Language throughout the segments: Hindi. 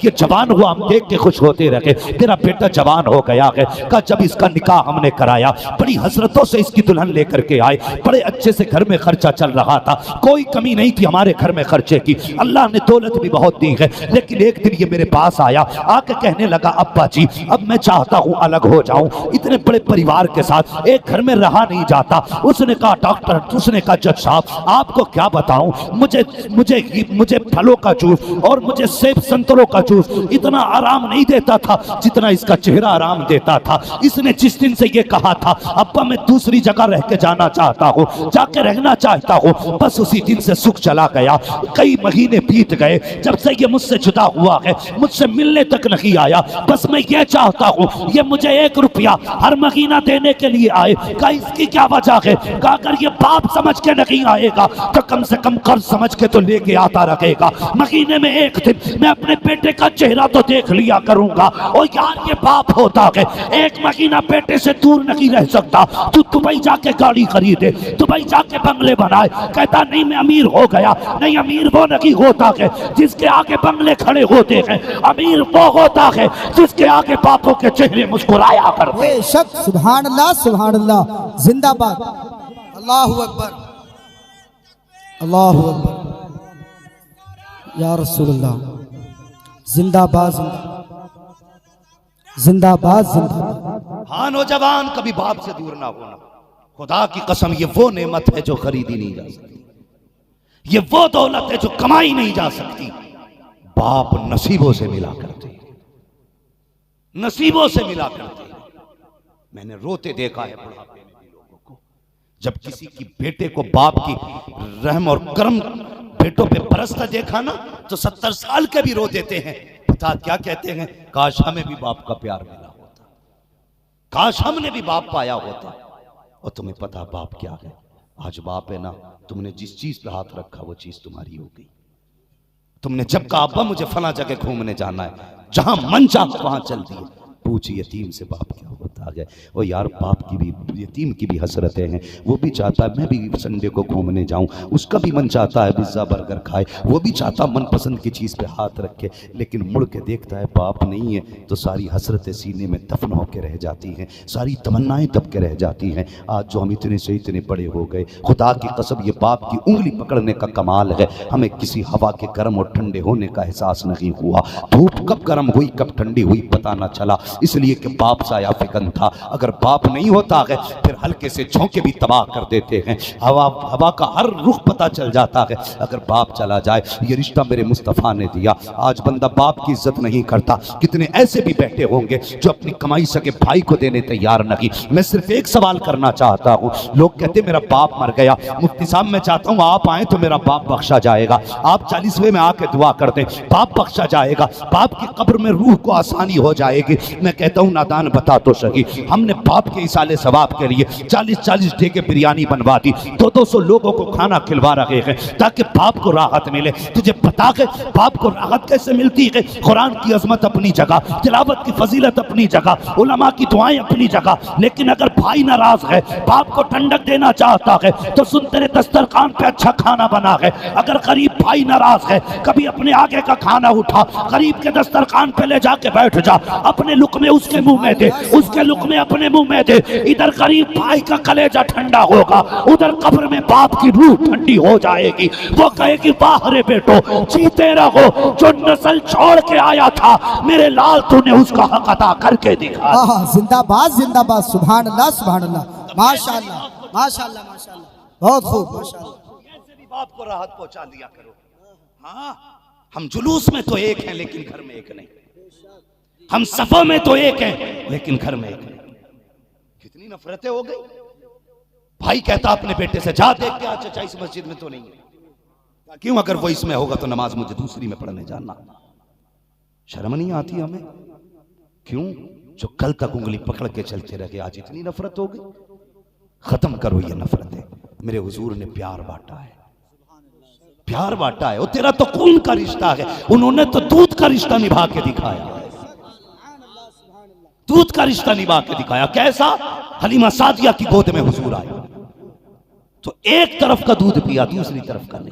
ये जवान हुआ हम देख के खुश होते रहे, तेरा बेटा जवान हो गया है। कहा जब इसका निकाह हमने कराया, बड़ी हसरतों से इसकी दुल्हन लेकर के आए, बड़े अच्छे से घर में खर्चा चल रहा था, कोई कमी नहीं थी हमारे घर में खर्चे की, अल्लाह ने दौलत भी बहुत दी है। लेकिन एक दिन ये मेरे पास आया, आके कहने लगा अब्बा जी अब मैं चाहता हूँ अलग हो जाऊं, इतने बड़े परिवार के साथ एक घर में रहा नहीं जाता। उसने कहा डॉक्टर, उसने कहा जज साहब आपको क्या बताऊं, मुझे मुझे मुझे फलों का जूस और मुझे सेब संतरों का जूस इतना आराम नहीं देता था जितना इसका चेहरा आराम देता था। इसने जिस दिन से ये कहा था अब्बा मैं दूसरी जगह रह के जाना चाहता हूँ, जाके रहना चाहता हूँ, बस उसी दिन से सुख चला गया। कई महीने बीत गए, जब से ये मुझसे जुदा हुआ है मुझसे मिलने तक नहीं आया। बस मैं ये चाहता हूँ ये मुझे 1 रुपया हर महीना देने के लिए आए। कहा इसकी क्या वजह है? कहा अगर ये बाप समझ के नहीं आएगा तो कम से कम कर्ज समझ के तो लेके आता रहेगा। महीने में 1 दिन मैं अपने बेटे का चेहरा तो देख लिया करूंगा। और यार ये बाप होता है, 1 महीना बेटे से दूर नहीं रह सकता। तू दुबई जाके गाड़ी खरीदे, दुबई जाके बंगले बनाए। कहता नहीं मैं अमीर हो गया। नहीं, अमीर वो नहीं होता है जिसके आगे बंगले खड़े होते हैं, अमीर वो होता है जिसके आगे बापों के चेहरे मुस्कुराया करते हैं। सुभान अल्लाह जिंदाबाद, अल्लाहु अकबर, अल्लाहु अकबर, या रसूलुल्लाह, जिंदाबाद जिंदाबाद जिंदाबाद। हाँ नौजवान, कभी बाप से दूर ना होना। खुदा की कसम ये वो नेमत है जो खरीदी नहीं जा सकती, ये वो दौलत है जो कमाई नहीं जा सकती। बाप नसीबों से मिला करते, नसीबों से मिला करते। मैंने रोते देखा है बुढ़ापे में भी लोगों को, जब किसी की बेटे को बाप की रहम और करम बेटों पे बरसता देखा ना तो 70 साल के भी रो देते हैं। पता क्या कहते हैं? काश हमें भी बाप का प्यार मिला होता, काश हमने भी बाप पाया होता। और तुम्हें पता बाप क्या है? आज बाप है ना, तुमने जिस चीज पे हाथ रखा वो चीज तुम्हारी हो गई। तुमने जब कहा अब्बा मुझे फला जगह घूमने जाना है, जहां मन चाह वहां चल दिए। पूछ यतीम से बाप क्या होता है। और यार बाप की भी, यतीम की भी हसरतें हैं। वो भी चाहता है मैं भी संडे को घूमने जाऊं, उसका भी मन चाहता है पिज्जा बर्गर खाए, वो भी चाहता मनपसंद की चीज़ पे हाथ रखे। लेकिन मुड़ के देखता है बाप नहीं है तो सारी हसरतें सीने में दफन होकर रह जाती हैं, सारी तमन्नाएं दब के रह जाती हैं। आज जो हम इतने से इतने बड़े हो गए, खुदा की कसम ये बाप की उंगली पकड़ने का कमाल है। हमें किसी हवा के गर्म और ठंडे होने का एहसास नहीं हुआ। धूप कब गर्म हुई कब ठंडी हुई पता ना चला, इसलिए कि बाप साया फिकन था। अगर बाप नहीं होता है फिर हल्के से झोंके भी तबाह कर देते हैं, हवा का हर रुख पता चल जाता है। अगर बाप चला जाए, ये रिश्ता मेरे मुस्तफ़ा ने दिया। आज बंदा बाप की इज्जत नहीं करता। कितने ऐसे भी बैठे होंगे जो अपनी कमाई सके भाई को देने तैयार नहीं। मैं सिर्फ एक सवाल करना चाहता हूँ। लोग कहते मेरा बाप मर गया, मुफ्ती साहब मैं चाहता हूँ आप आए तो मेरा बाप बख्शा जाएगा। आप 40वें में आके दुआ कर दें, बाप बख्शा जाएगा, बाप की कब्र में रूह को आसानी हो जाएगी। मैं कहता हूँ नादान बता तो सही, हमने बाप के इसाले सवाब के लिए 40-40 ठेके बिरयानी बनवा दी, 200 लोगों को खाना खिलवा रहे हैं ताकि बाप को राहत मिले। तुझे पता है बाप को राहत कैसे मिलती है? कुरान की अजमत अपनी जगह, तिलावत की फजीलत अपनी जगह, उलमा की दुआएं अपनी जगह। लेकिन अगर भाई नाराज है, बाप को ठंडक देना चाहता है तो सुन तेरे दस्तरखान पे अच्छा खाना बना है। अगर गरीब भाई नाराज है, कभी अपने आगे का खाना उठा, गरीब के दस्तरखान पे ले जाके बैठ जा, अपने लुक़मे उसके मुंह में दे, उसके लुक़मे अपने मुंह में दे। इधर गरीब भाई का कलेजा ठंडा होगा, उधर कब्र में बाप की रूह ठंडी हो जाएगी। वो कहेगी वाह रे बेटो, जीते रहो, जो नस्ल छोड़ के आया था मेरे लाल तूने उसका हक अदा करके दिखा। जिंदाबाद जिंदाबाद, सुभान अल्लाह सुभान अल्लाह, माशाअल्लाह माशाअल्लाह माशाअल्लाह, बहुत खूब माशाअल्लाह। ऐसे भी बाप को राहत पहुंचा दिया करो। हाँ, हम जुलूस में तो एक हैं लेकिन घर में एक नहीं, हम सफा में तो एक हैं लेकिन घर में एक नहीं। कितनी नफरतें हो गई। भाई कहता अपने बेटे से जा देख के अच्छा इस मस्जिद में तो नहीं है। क्यों? अगर वो इसमें होगा तो नमाज मुझे दूसरी में पढ़ने जाना। शर्म नहीं आती हमें? क्यों? जो कल तक उंगली पकड़ के चलते रहे आज इतनी नफरत हो गई। खत्म करो ये नफरतें। मेरे हुजूर ने प्यार बांटा है, प्यार बांटा है। और तेरा तो खून का रिश्ता है, उन्होंने तो दूध का रिश्ता निभा के दिखाया, दूध का रिश्ता निभा के दिखाया। कैसा? हलीमा सादिया की गोद में हुजूर आए तो एक तरफ का दूध पिया, दूसरी तरफ का नहीं।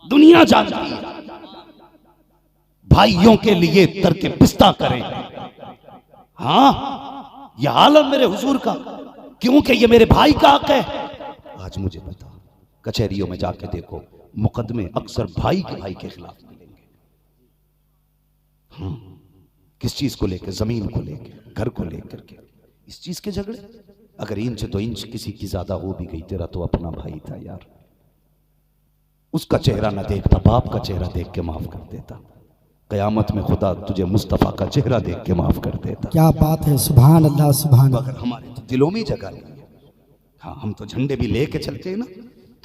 दुनिया जानती है, भाइयों के लिए तर्क बिस्ता करें। हाँ, यह हाल है मेरे हुजूर का, क्योंकि ये मेरे भाई का हक है। आज मुझे बता, कचहरियों में जाके देखो, मुकदमे अक्सर भाई के खिलाफ मिलेंगे। किस चीज को लेकर? जमीन को लेकर, घर को लेकर के, इस चीज के झगड़े। अगर इंच तो इंच किसी की ज्यादा हो भी गई, तेरा तो अपना भाई था यार। उसका चेहरा ना देखता, बाप का चेहरा देख के माफ कर देता। कयामत में खुदा तुझे मुस्तफा का चेहरा देख के माफ कर देता। क्या बात है, सुभान अल्लाह सुभान अल्लाह। अगर हमारे तो दिलों में जगह नहीं है। हाँ, हम तो झंडे भी लेके चलते हैं ना,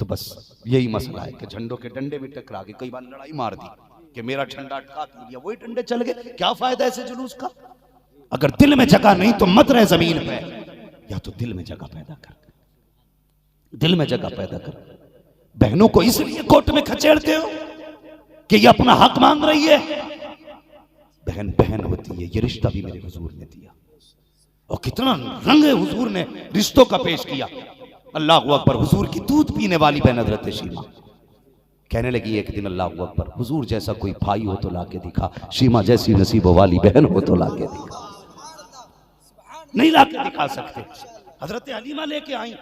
तो बस यही मसला है कि झंडों के डंडे में टकरा के कई बार लड़ाई मार दी कि मेरा झंडा अटका दिया, वही डंडे चल गए। क्या फायदा ऐसे जुलूस का? अगर दिल में जगह नहीं तो मत रहे जमीन पे, या तो दिल में जगह पैदा कर, दिल में जगह पैदा कर। बहनों को इसलिए कोर्ट में खचेड़ते हो कि ये अपना हक मांग रही है। बहन बहन होती है। ये रिश्ता भी मेरे हुजूर ने दिया, और कितना रंग है हुजूर ने रिश्तों का पेश किया। अल्लाह अकबर। हुजूर की दूध पीने वाली बहन हजरत शीमा कहने लगी एक दिन, अल्लाह अकबर, हुजूर जैसा कोई भाई हो तो लाके दिखा, शीमा जैसी नसीबों वाली बहन हो तो लाके दिखा। नहीं लाके दिखा सकते। हजरत हलीमा लेके आई,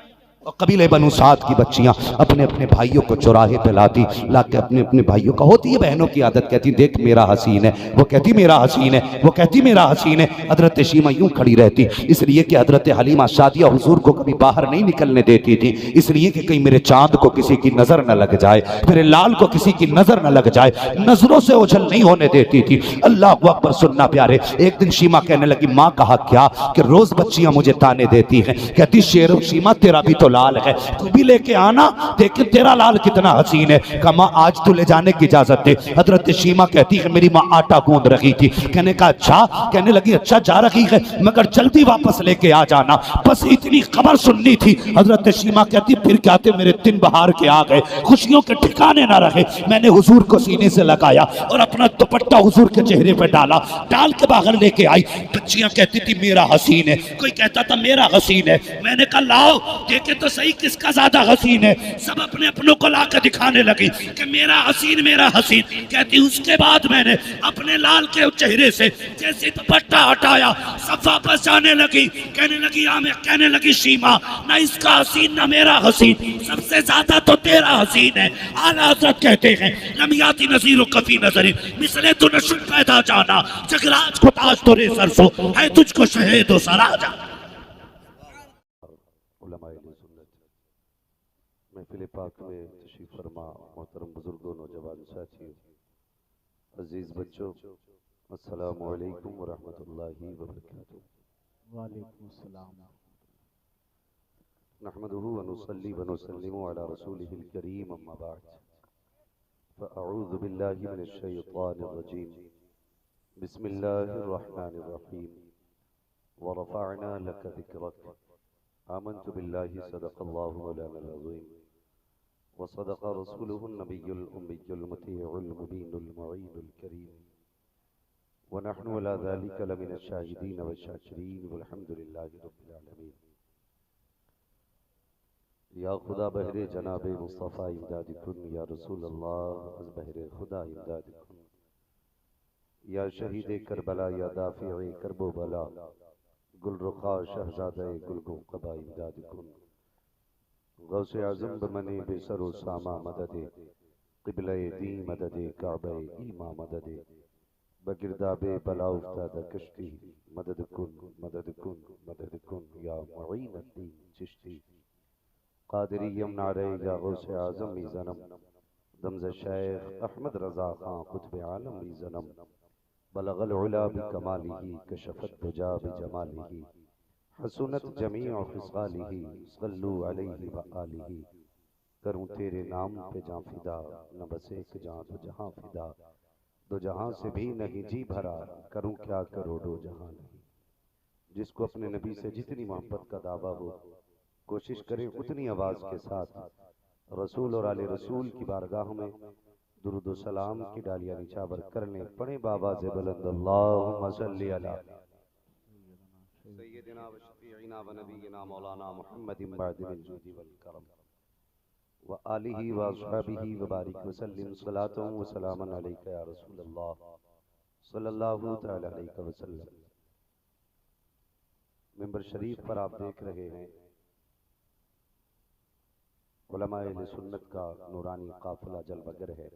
और कबीले बनु साद की बच्चियां अपने अपने भाइयों को चौराहे पे लाती, लाके अपने अपने भाइयों का, होती है बहनों की आदत, कहती देख मेरा हसीन है, वो कहती मेरा हसीन है, वो कहती मेरा हसीन है। हजरत शीमा यूं खड़ी रहती, इसलिए कि हजरत हलीमा शादिया हुजूर को कभी बाहर नहीं निकलने देती थी, इसलिए कि कहीं मेरे चांद को किसी की नजर न लग जाए, मेरे लाल को किसी की नजर न लग जाए, नजरों से ओझल नहीं होने देती थी। अल्लाह अकबर। सुनना प्यारे, एक दिन शीमा कहने लगी, माँ कहा क्या कि रोज बच्चियां मुझे ताने देती हैं, कहती शेर शीमा तेरा भी तो लाल है, तू भी लेके आना, देख तेरा लाल कितना हसीन है। कहा माँ आज तू ले जाने की इजाजत दे। हजरत शीमा कहती है मेरी माँ आटा गूंद रही थी, कहने का अच्छा, कहने लगी अच्छा जा रही है, मगर जल्दी वापस लेके आ जाना, बस इतनी खबर सुननी थी। हजरत शीमा कहती फिर क्या थे, मेरे दिन बहार के आ गए, खुशियों के ठिकाने ना रहे। मैंने हुजूर को सीने से लगाया और अपना दुपट्टा हुजूर के चेहरे पे डाला, डाल के बाहर लेके आई। बच्चियां कहती थी मेरा हसीन है, कोई कहता था मेरा हसीन है। मैंने कहा लाओ देखे तो सही किसका ज्यादा हसीन है। सब अपने अपनों को लाकर दिखाने लगी कि मेरा हसीन मेरा हसीन। कहती उसके बाद मैंने अपने लाल के चेहरे से जैसे दुपट्टा हटाया, सब वापस जाने लगी। कहने लगी शीमा ना इसका हसीन ना मेरा हसीन, सबसे ज्यादा तो तेरा हसीन है। आला हज़रत कहते हैं लमियाती नज़ीर कफी नजरी मिसले तो नशुन पैदा जाना, जगराज को ताज तोरे सरसो है तुझको शहीदो सराजा। महफिल पाक में तशरीफ फरमा मोहतरम बुजुर्गों, नौजवान साथियों, अजीज बच्चों, अस्सलामु अलैकुम व रहमतुल्लाहि व बरकातुहू। वालेकुम सलाम। नहमदुहु व नुसल्ली व नुसल्लिमु अला रसूलिहिल करीम, अम्मा बाद, फ़अऊज़ु बिल्लाहि मिनश शैतानिर रजीम, बिस्मिल्लाहिर रहमानिर रहीम, व रफ़अना लका ज़िक्रक, आमन्तु बिल्लाहि सदक़ल्लाहु मौलाना अज़ीम, व सदक़ रसूलुहुन नबियुल उम्मियुल मुतीउल मुबीनुल मुईनुल करीम, व नहनु अला ज़ालिका लमिनश शाहिदीन व शाकिरीन वल्हम्दुलिल्लाहि रब्बिल आलमीन। या खुदा बहरे जनाबे मुस्तफ़ा इमदादिकुन, या रसूल अल्लाह अज़ बहरे खुदा इमदादिकुन, या शहीद करबला, या दाफ़िए करबो बला, गुलरुखा शहज़ादे गुलगो क़बा इमदादिकुन, गौसे आज़म बमने बेसरो सामा मददे, क़िबले दी मददे, काबे ईमा मददे, बगिरदाबे बला उफ्तादा कश्ती, मदद कुन या मुईन अद्दीन चिश्ती, क़ादिरी यमनारे या गौसे आज़म ज़नम, दमज़ शेख अहमद रज़ा खां क़ुत्ब आलम ज़नम, बलगल उला बिकमालिही कशफत दुजा बिजमालिही, हसनत जमीअ ख़िसालिही सल्लु अलैहि व आलिही। करूँ तेरे नाम पे जां फिदा, न बस एक जां दो जहां फिदा, दो जहां से भी नहीं जी भरा, करूँ क्या करोड़ों जहां नहीं। जिसको अपने नबी से जितनी मोहब्बत का दावा हो, कोशिश करें उतनी आवाज़ के साथ रसूल और आले रसूल की बारगाह में दुरूद सलाम की डालियां निछावर करने पड़े। बाबा से बुलंद अल्लाहुम्मा सल्ली अला सय्यिदिना व शफीइना व नबीना मौलाना मुहम्मदिन बादिल जुदी वल करम व आलिही व अस्हाबिही व बारिक व सल्लिम सलातन व सलामन अलैका या रसूल अल्लाह सल्लल्लाहु तआला अलैहि वसल्लम। मिंबर शरीफ पर आप देख रहे हैं उलमाए अहले सुन्नत का नूरानी काफिला जलवागर है।